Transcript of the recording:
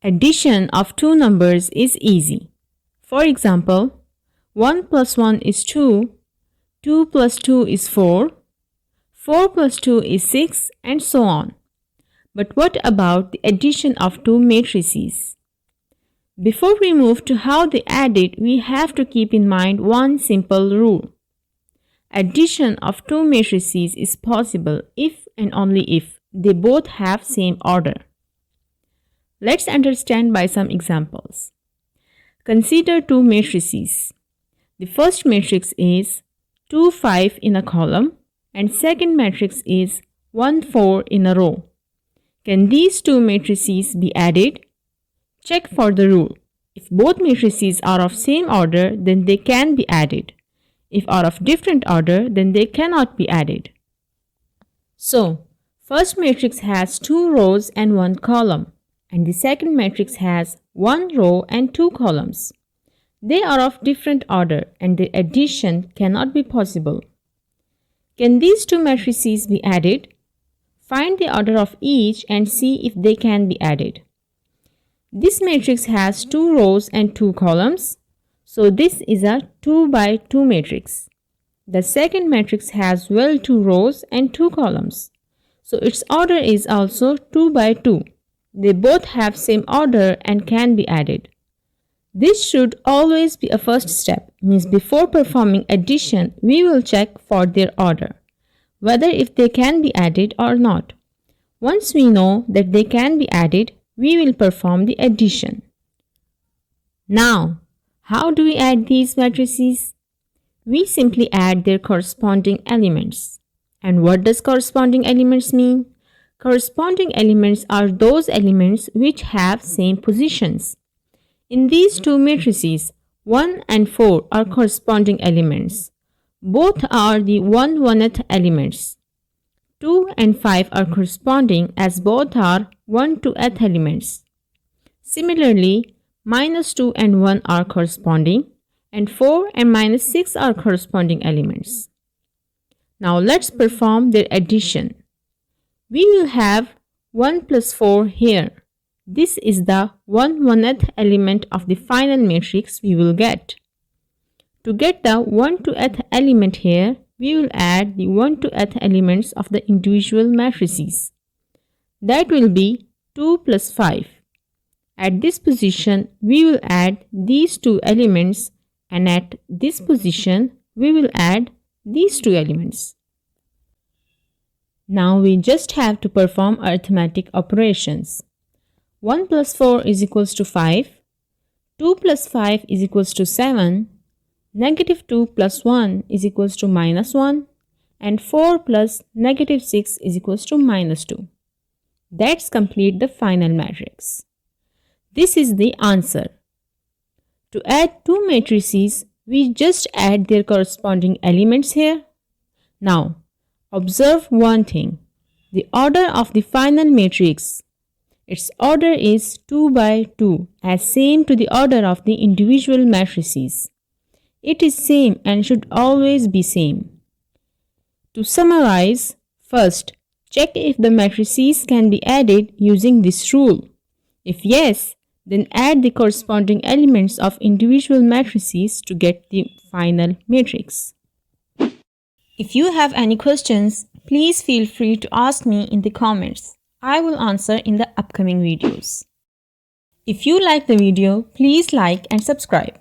Addition of two numbers is easy. For example, 1 plus 1 is 2, 2 plus 2 is 4, 4 plus 2 is 6, and so on. But what about the addition of two matrices? Before we move to how they add it, we have to keep in mind one simple rule. Addition of two matrices is possible if and only if they both have same order. Let's understand by some examples. Consider two matrices. The first matrix is 2, 5 in a column and second matrix is 1, 4 in a row. Can these two matrices be added? Check for the rule. If both matrices are of same order, then they can be added. If are of different order, then they cannot be added. So, first matrix has 2 rows and 1 column, and the second matrix has 1 row and 2 columns. They are of different order and the addition cannot be possible. Can these two matrices be added? Find the order of each and see if they can be added. This matrix has 2 rows and 2 columns, so this is a 2 by 2 matrix. The second matrix has 2 rows and 2 columns, so its order is also 2 by 2. They both have same order and can be added. This should always be a first step, means before performing addition, we will check for their order, whether if they can be added or not. Once we know that they can be added, we will perform the addition. Now, how do we add these matrices? We simply add their corresponding elements. And what does corresponding elements mean? Corresponding elements are those elements which have same positions. In these two matrices, 1 and 4 are corresponding elements. Both are the 1/1th elements. 2 and 5 are corresponding as both are 1/2th elements. Similarly, -2 and 1 are corresponding and 4 and -6 are corresponding elements. Now let's perform their addition. We will have 1 plus 4 here. This is the 1/1th element of the final matrix we will get. To get the 1/2th element here, we will add the 1/2th elements of the individual matrices. That will be 2 plus 5. At this position, we will add these two elements, and at this position, we will add these two elements. Now we just have to perform arithmetic operations. 1 plus 4 is equals to 5, 2 plus 5 is equals to 7, -2 plus 1 is equals to -1, and 4 plus -6 is equals to -2. That's complete the final matrix. This is the answer. To add two matrices, we just add their corresponding elements here. Now, observe one thing. The order of the final matrix. Its order is 2 by 2, as same to the order of the individual matrices. It is same and should always be same. To summarize, first, check if the matrices can be added using this rule. If yes, then add the corresponding elements of individual matrices to get the final matrix. If you have any questions, please feel free to ask me in the comments. I will answer in the upcoming videos. If you like the video, please like and subscribe.